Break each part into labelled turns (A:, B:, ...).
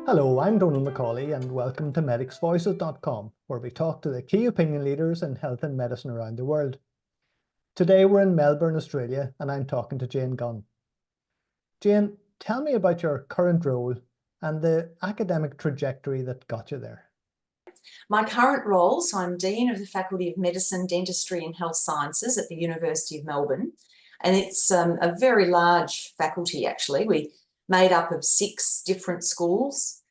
A: Hello, I'm Donald McCauley and welcome to medicsvoices.com, where we talk to the key opinion leaders in health and medicine around the world. Today we're in Melbourne, Australia, and I'm talking to Jane Gunn. Jane, tell me about your current role and the academic trajectory that got you there.
B: My current role, so I'm Dean of the Faculty of Medicine, Dentistry and Health Sciences at the University of Melbourne. And it's a very large faculty, actually. We made up of 6 different schools: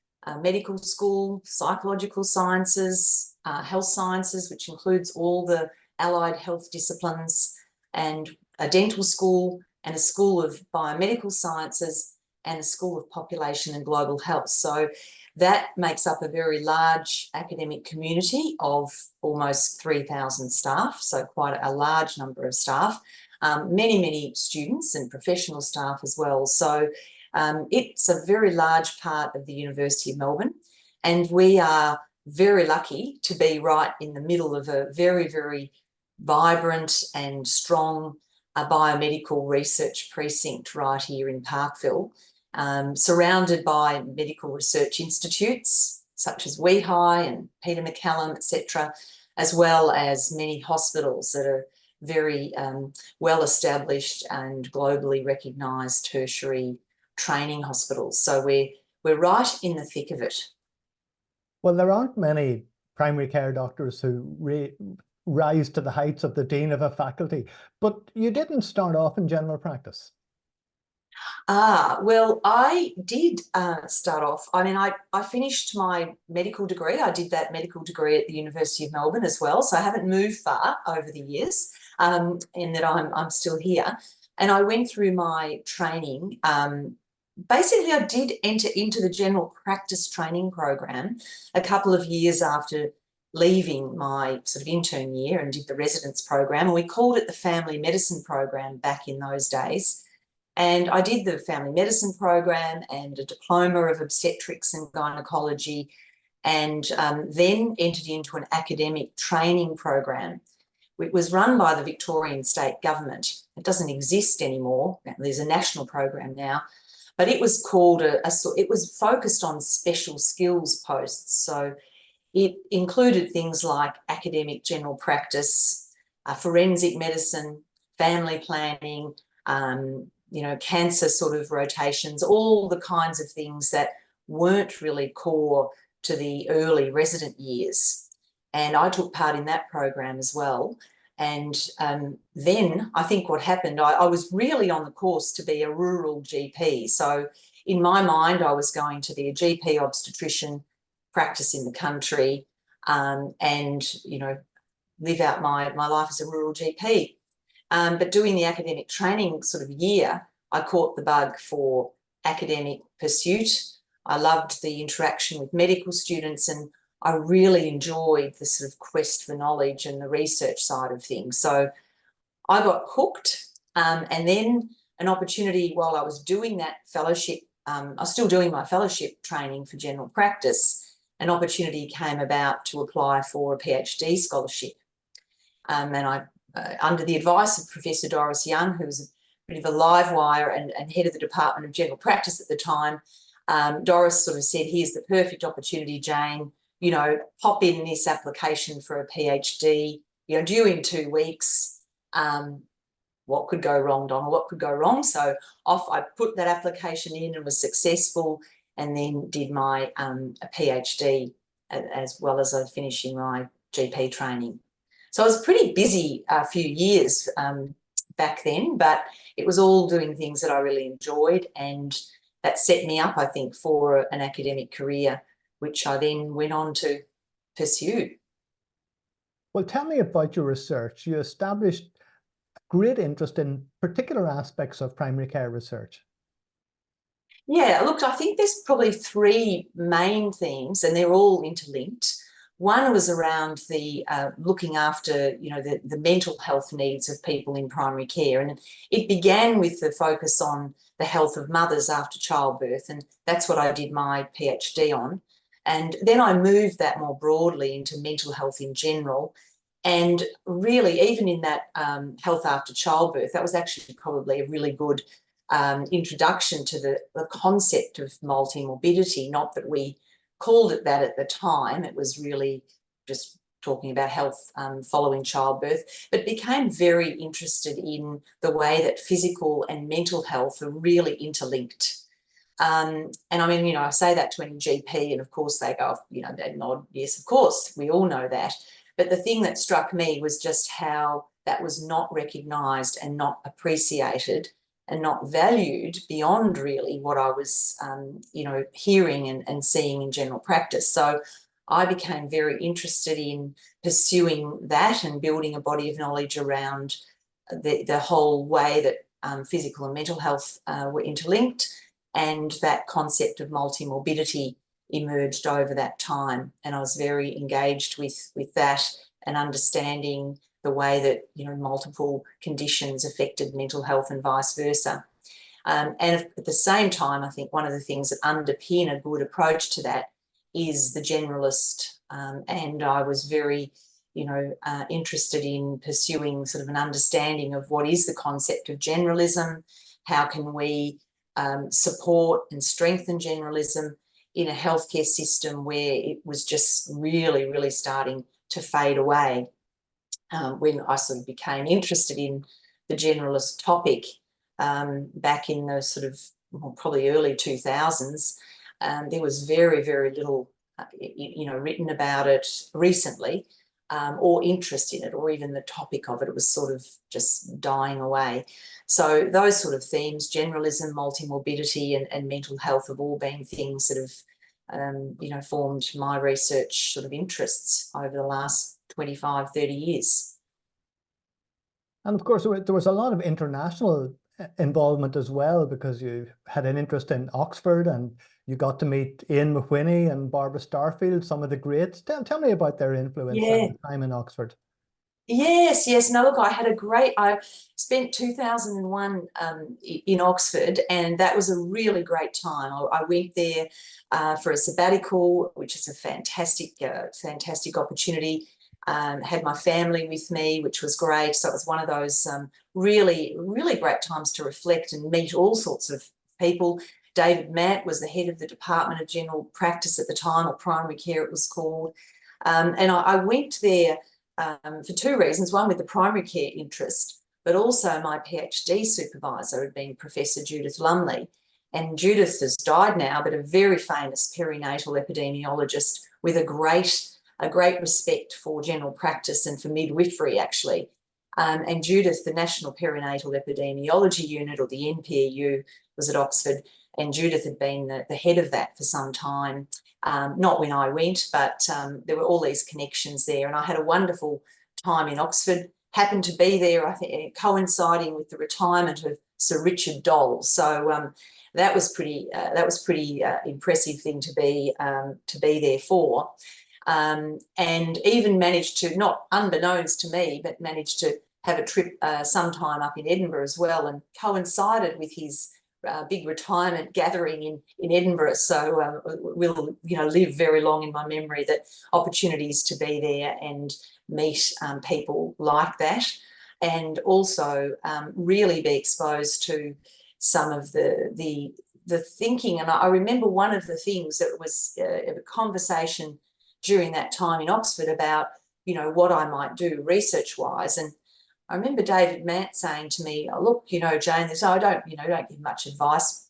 B: medical school, psychological sciences, health sciences, which includes all the allied health disciplines, and a dental school, and a school of biomedical sciences, and a school of population and global health. So that makes up a very large academic community of almost 3,000 staff, so quite a large number of staff, many students and professional staff as well. So it's a very large part of the University of Melbourne, and we are very lucky to be right in the middle of a very vibrant and strong biomedical research precinct right here in Parkville, surrounded by medical research institutes such as WEHI and Peter MacCallum, etc., as well as many hospitals that are very well established and globally recognised tertiary training hospitals. So we're right in the thick of it.
A: Well, there aren't many primary care doctors who rise to the heights of the dean of a faculty, but you didn't start off in general practice.
B: Well, I did start off. I mean, I finished my medical degree. I did that medical degree at the University of Melbourne as well, so I haven't moved far over the years, in that I'm still here. And I went through my training. Basically, I did enter into the general practice training program a couple of years after leaving my sort of intern year, and did the residence program, and we called it the family medicine program back in those days. And I did the family medicine program and a diploma of obstetrics and gynecology, and then entered into an academic training program. It was run by the Victorian state government. It doesn't exist anymore. There's a national program now, but it was called it was focused on special skills posts. So it included things like academic general practice, forensic medicine, family planning, cancer sort of rotations, all the kinds of things that weren't really core to the early resident years. And I took part in that program as well. And then I think what happened, I was really on the course to be a rural GP. So in my mind, I was going to be a GP obstetrician, practice in the country, and, live out my life as a rural GP. But doing the academic training sort of year, I caught the bug for academic pursuit. I loved the interaction with medical students, and I really enjoyed the sort of quest for knowledge and the research side of things. So I got hooked, and then an opportunity while I was doing that fellowship, I was still doing my fellowship training for general practice, an opportunity came about to apply for a PhD scholarship. And I under the advice of Professor Doris Young, who was a bit of a live wire and head of the Department of General Practice at the time, Doris sort of said, here's the perfect opportunity, Jane, pop in this application for a PhD, due in 2 weeks. What could go wrong, Donald? What could go wrong? So off I put that application in and was successful, and then did my a PhD as well as finishing my GP training. So I was pretty busy a few years back then, but it was all doing things that I really enjoyed, and that set me up, I think, for an academic career, which I then went on to pursue.
A: Well, tell me about your research. You established great interest in particular aspects of primary care research.
B: Yeah, look, I think there's probably 3 main themes, and they're all interlinked. One was around the looking after, the mental health needs of people in primary care. And it began with the focus on the health of mothers after childbirth. And that's what I did my PhD on. And then I moved that more broadly into mental health in general. And really, even in that health after childbirth, that was actually probably a really good introduction to the concept of multimorbidity. Not that we called it that at the time, it was really just talking about health following childbirth, but became very interested in the way that physical and mental health are really interlinked. And I mean, you know, I say that to any GP, and of course they go, you know, they nod, yes, of course, we all know that. But the thing that struck me was just how that was not recognised and not appreciated and not valued beyond really what I was, you know, hearing and seeing in general practice. So I became very interested in pursuing that and building a body of knowledge around the whole way that physical and mental health were interlinked, and that concept of multimorbidity emerged over that time. And I was very engaged with that and understanding the way that, you know, multiple conditions affected mental health and vice versa. And at the same time, I think one of the things that underpin a good approach to that is the generalist. And I was very, you know, interested in pursuing sort of an understanding of what is the concept of generalism, how can we support and strengthen generalism in a healthcare system where it was just really, really starting to fade away. When I sort of became interested in the generalist topic back in the sort of, well, probably early 2000s, there was very, very little, you know, written about it recently, or interest in it, or even the topic of it. It was sort of just dying away. So those sort of themes, generalism, multimorbidity, and mental health, have all been things that have, you know, formed my research sort of interests over the last 25, 30 years.
A: And of course, there was a lot of international involvement as well, because you had an interest in Oxford and you got to meet Ian McWhinney and Barbara Starfield, some of the greats. Tell me about their influence and time in Oxford.
B: Yes, yes. No, look, I spent 2001 in Oxford, and that was a really great time. I went there for a sabbatical, which is a fantastic opportunity. Had my family with me, which was great. So it was one of those really, really great times to reflect and meet all sorts of people. David Matt was the head of the Department of General Practice at the time, or Primary Care it was called. And I went there for two reasons. One, with the primary care interest, but also my PhD supervisor had been Professor Judith Lumley. And Judith has died now, but a very famous perinatal epidemiologist with a great respect for general practice and for midwifery, actually. And Judith, the National Perinatal Epidemiology Unit, or the NPEU, was at Oxford, and Judith had been the head of that for some time. Not when I went, but there were all these connections there, and I had a wonderful time in Oxford. Happened to be there, I think, coinciding with the retirement of Sir Richard Doll. So that was pretty impressive thing to be there for. And even managed to, not unbeknownst to me, but managed to have a trip sometime up in Edinburgh as well, and coincided with his big retirement gathering in Edinburgh. So will, you know, live very long in my memory, that opportunities to be there and meet people like that, and also really be exposed to some of the thinking. And I remember one of the things that was a conversation during that time in Oxford about, you know, what I might do research-wise. And I remember David Matt saying to me, oh, look, you know, Jane, I don't give much advice.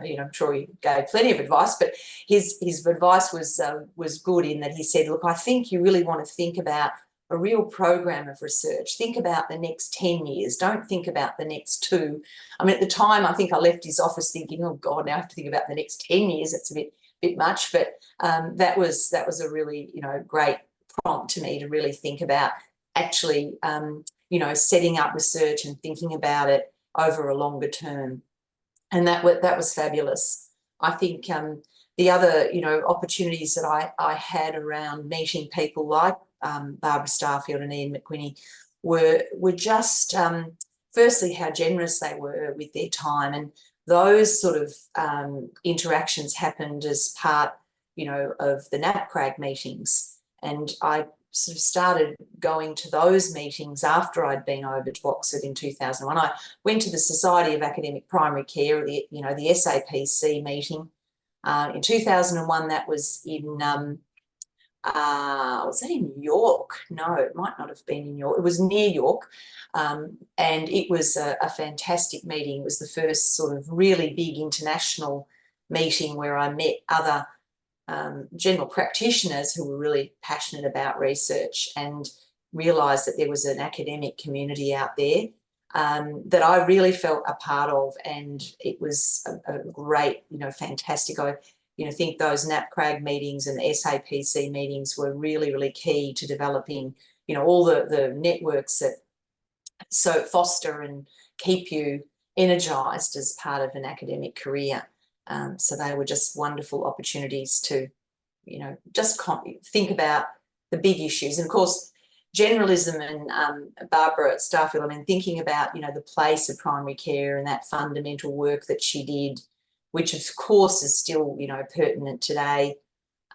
B: You know, I'm sure he gave plenty of advice, but his advice was good in that he said, look, I think you really want to think about a real program of research. Think about the next 10 years. Don't think about the next 2. I mean, at the time, I think I left his office thinking, oh God, now I have to think about the next 10 years. It's a bit much, but that was a really, you know, great prompt to me to really think about actually, you know, setting up research and thinking about it over a longer term. And that was fabulous. I think the other, you know, opportunities that I had around meeting people like Barbara Starfield and Ian McWhinney were just, firstly, how generous they were with their time. And those sort of interactions happened as part, you know, of the NAPCRAG meetings. And I sort of started going to those meetings after I'd been over to Oxford in 2001. I went to the Society of Academic Primary Care, the SAPC meeting. In 2001, that was in, was that in York? No, it might not have been in York. It was near York. And it was a fantastic meeting. It was the first sort of really big international meeting where I met other general practitioners who were really passionate about research, and realised that there was an academic community out there that I really felt a part of, and it was a great, fantastic. I think those NAPCRAG meetings and the SAPC meetings were really, really key to developing, all the networks that so foster and keep you energised as part of an academic career. So they were just wonderful opportunities to, just think about the big issues. And of course, Generalism and Barbara Starfield, thinking about, the place of primary care and that fundamental work that she did, which of course is still, pertinent today.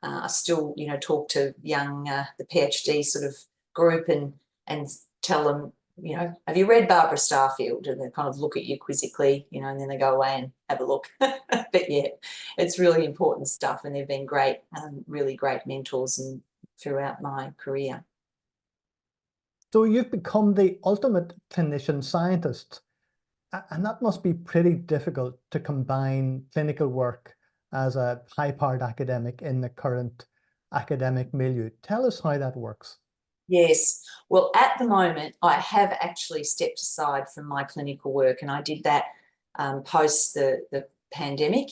B: I still, talk to young, the PhD sort of group and tell them, have you read Barbara Starfield? And they kind of look at you quizzically, and then they go away and have a look. But yeah, it's really important stuff, and they've been great, really great mentors throughout my career.
A: So you've become the ultimate clinician scientist, and that must be pretty difficult to combine clinical work as a high-powered academic in the current academic milieu. Tell us how that works.
B: Yes. Well, at the moment, I have actually stepped aside from my clinical work, and I did that post the pandemic,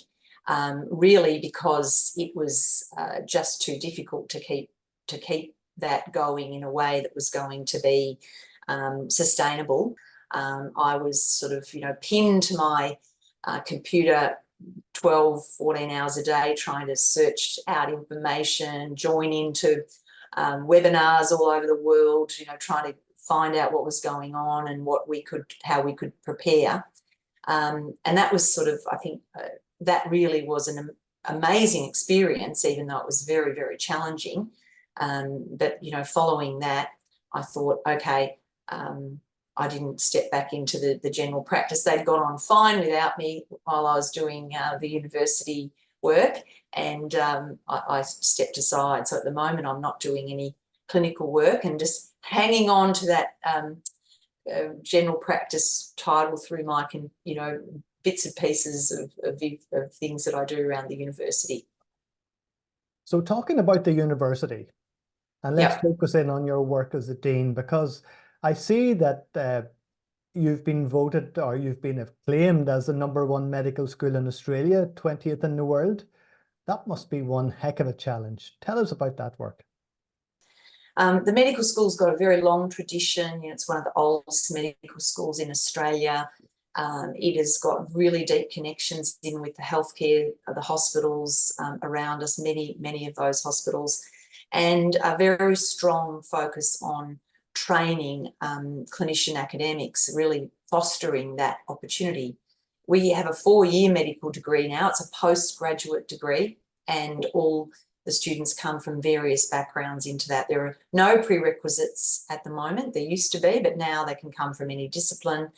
B: really because it was just too difficult to keep that going in a way that was going to be sustainable. I was sort of, pinned to my computer 12, 14 hours a day, trying to search out information, join into webinars all over the world, trying to find out what was going on and how we could prepare. And that was sort of, I think, that really was an amazing experience, even though it was very, very challenging. But, following that, I thought, okay, I didn't step back into the general practice. They'd gone on fine without me while I was doing the university work, and I stepped aside. So at the moment, I'm not doing any clinical work and just hanging on to that general practice title through my, bits and pieces of things that I do around the university.
A: So talking about the university, and let's focus in on your work as the Dean, because I see that you've been voted, or you've been acclaimed as the #1 medical school in Australia, 20th in the world. That must be one heck of a challenge. Tell us about that work.
B: The medical school's got a very long tradition. It's one of the oldest medical schools in Australia. It has got really deep connections in with the healthcare, the hospitals around us, many of those hospitals, and a very strong focus on training clinician academics, really fostering that opportunity. We have a 4-year medical degree now. It's a postgraduate degree, and all the students come from various backgrounds into that. There are no prerequisites at the moment. There used to be, but now they can come from any discipline,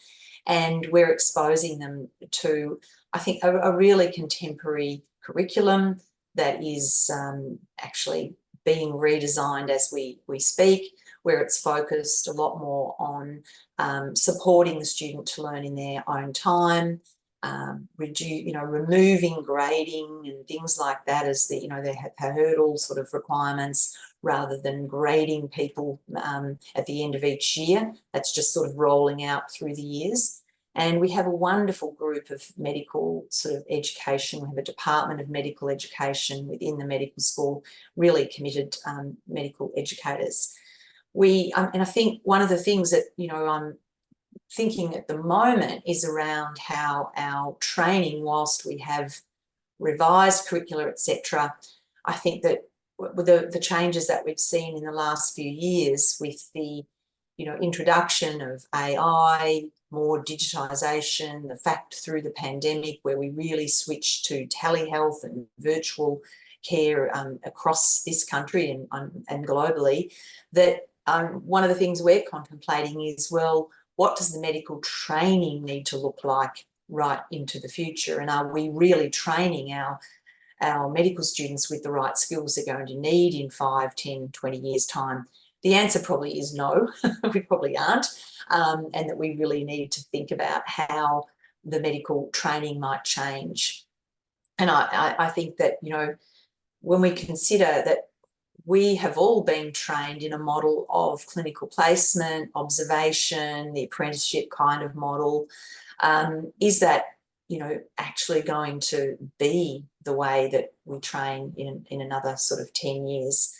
B: and we're exposing them to, I think, a really contemporary curriculum that is actually being redesigned as we speak, where it's focused a lot more on supporting the student to learn in their own time, removing grading and things like that as the, they have hurdle sort of requirements, rather than grading people at the end of each year. That's just sort of rolling out through the years. And we have a wonderful group of medical sort of education. We have a department of medical education within the medical school, really committed medical educators. And I think one of the things that, I'm thinking at the moment is around how our training, whilst we have revised curricula, etc., I think that with the changes that we've seen in the last few years with the, introduction of AI, more digitisation, the fact through the pandemic where we really switched to telehealth and virtual care across this country and globally, that one of the things we're contemplating is, well, what does the medical training need to look like right into the future? And are we really training our medical students with the right skills they're going to need in 5, 10, 20 years' time? The answer probably is no, we probably aren't, and that we really need to think about how the medical training might change. And I think that, you know, when we consider that we have all been trained in a model of clinical placement, observation, the apprenticeship kind of model, is that, you know, actually going to be the way that we train in another sort of 10 years?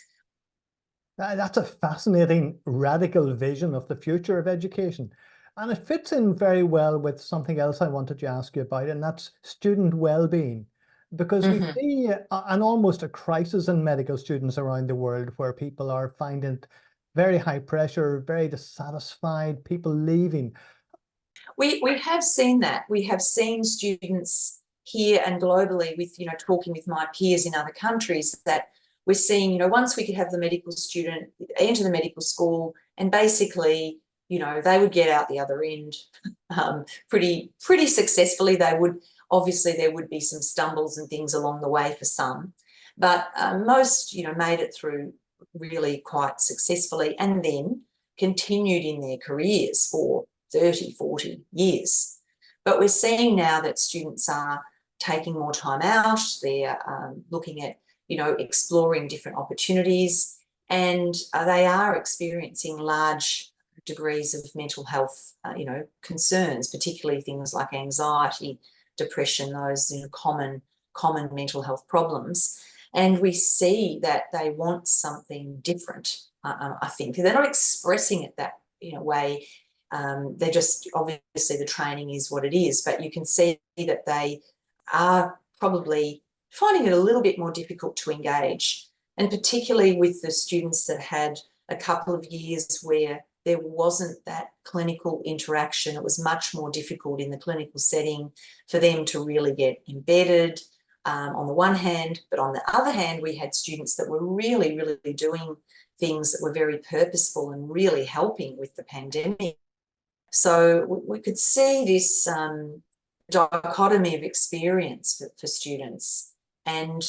A: That's a fascinating, radical vision of the future of education. And it fits in very well with something else I wanted to ask you about, and that's student well-being. Because we see an almost a crisis in medical students around the world, where people are finding it very high pressure, very dissatisfied, people leaving.
B: We have seen that. We have seen students here and globally with, you know, talking with my peers in other countries, that we're seeing, you know, once we could have the medical student enter the medical school and basically, you know, they would get out the other end pretty successfully. They would, obviously there would be some stumbles and things along the way for some, but most, you know, made it through really quite successfully and then continued in their careers for 30, 40 years. But we're seeing now that students are taking more time out, they're looking at, you know, exploring different opportunities, and they are experiencing large degrees of mental health, you know, concerns, particularly things like anxiety, depression, those, you know, common mental health problems. And we see that they want something different. I think they're not expressing it that, you know, way. They're just, obviously the training is what it is, but you can see that they are probably finding it a little bit more difficult to engage, and particularly with the students that had a couple of years where there wasn't that clinical interaction. It was much more difficult in the clinical setting for them to really get embedded, on the one hand, but on the other hand, we had students that were really doing things that were very purposeful and really helping with the pandemic. So we could see this dichotomy of experience for students, and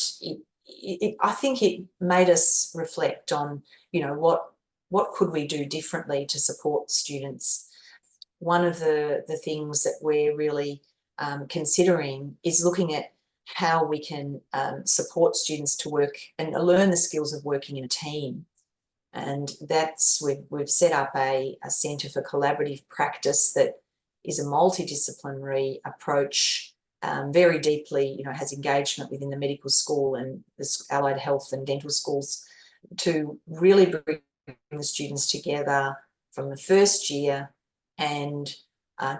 B: I think it made us reflect on, you know, what could we do differently to support students. One of the things that we're really considering is looking at how we can support students to work and learn the skills of working in a team. And that's, we've set up a centre for collaborative practice that is a multidisciplinary approach, very deeply, you know, has engagement within the medical school and the allied health and dental schools, to really bring the students together from the first year and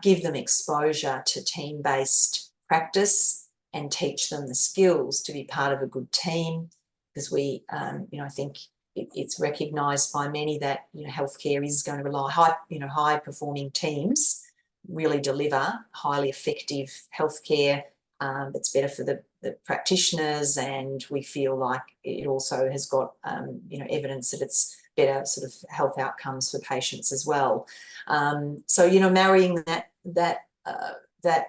B: give them exposure to team-based practice and teach them the skills to be part of a good team. Because we, you know, I think it's recognised by many that, you know, healthcare is going to rely high performing teams really deliver highly effective healthcare that's better for the practitioners, and we feel like it also has got you know, evidence that it's better sort of health outcomes for patients as well. So, you know, marrying that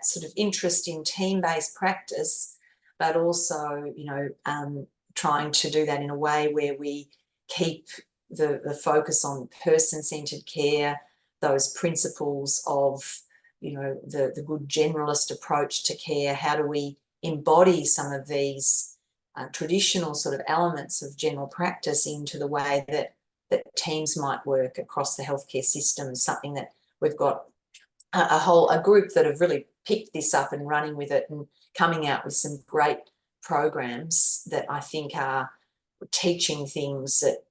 B: sort of interest in team-based practice, but also, you know, trying to do that in a way where we keep the focus on person-centred care, those principles of, you know, the good generalist approach to care. How do we embody some of these traditional sort of elements of general practice into the way that teams might work across the healthcare system? Something that we've got a group that have really picked this up and running with it and coming out with some great programs that I think are teaching things that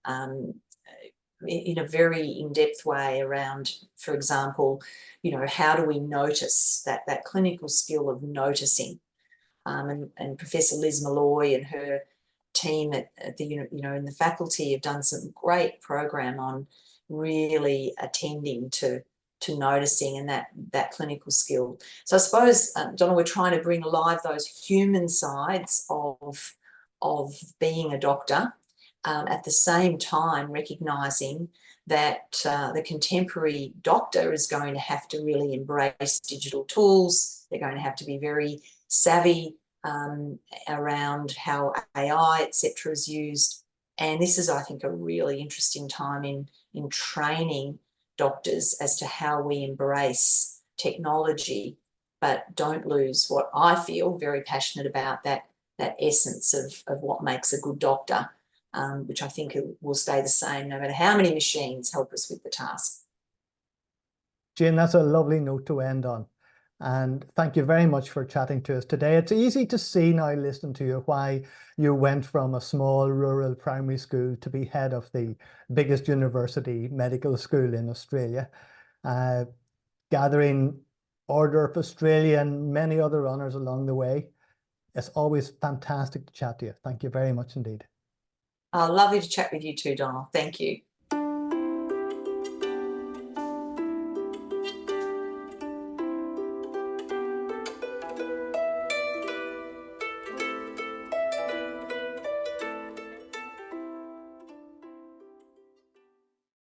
B: in a very in-depth way around, for example, you know, how do we notice that clinical skill of noticing, and Professor Liz Malloy and her team at the, you know, in the faculty have done some great program on really attending to noticing and that clinical skill. So I suppose, Donna, we're trying to bring alive those human sides of of being a doctor, at the same time recognising that the contemporary doctor is going to have to really embrace digital tools. They're going to have to be very savvy around how AI, etc., is used. And this is, I think, a really interesting time in training doctors as to how we embrace technology, but don't lose what I feel very passionate about, that essence of what makes a good doctor, which I think will stay the same no matter how many machines help us with the task.
A: Jane, that's a lovely note to end on. And thank you very much for chatting to us today. It's easy to see now, listening to you, why you went from a small rural primary school to be head of the biggest university medical school in Australia, gathering Order of Australia and many other honours along the way. It's always fantastic to chat to you. Thank you very much indeed.
B: Lovely to chat with you too, Donald. Thank you.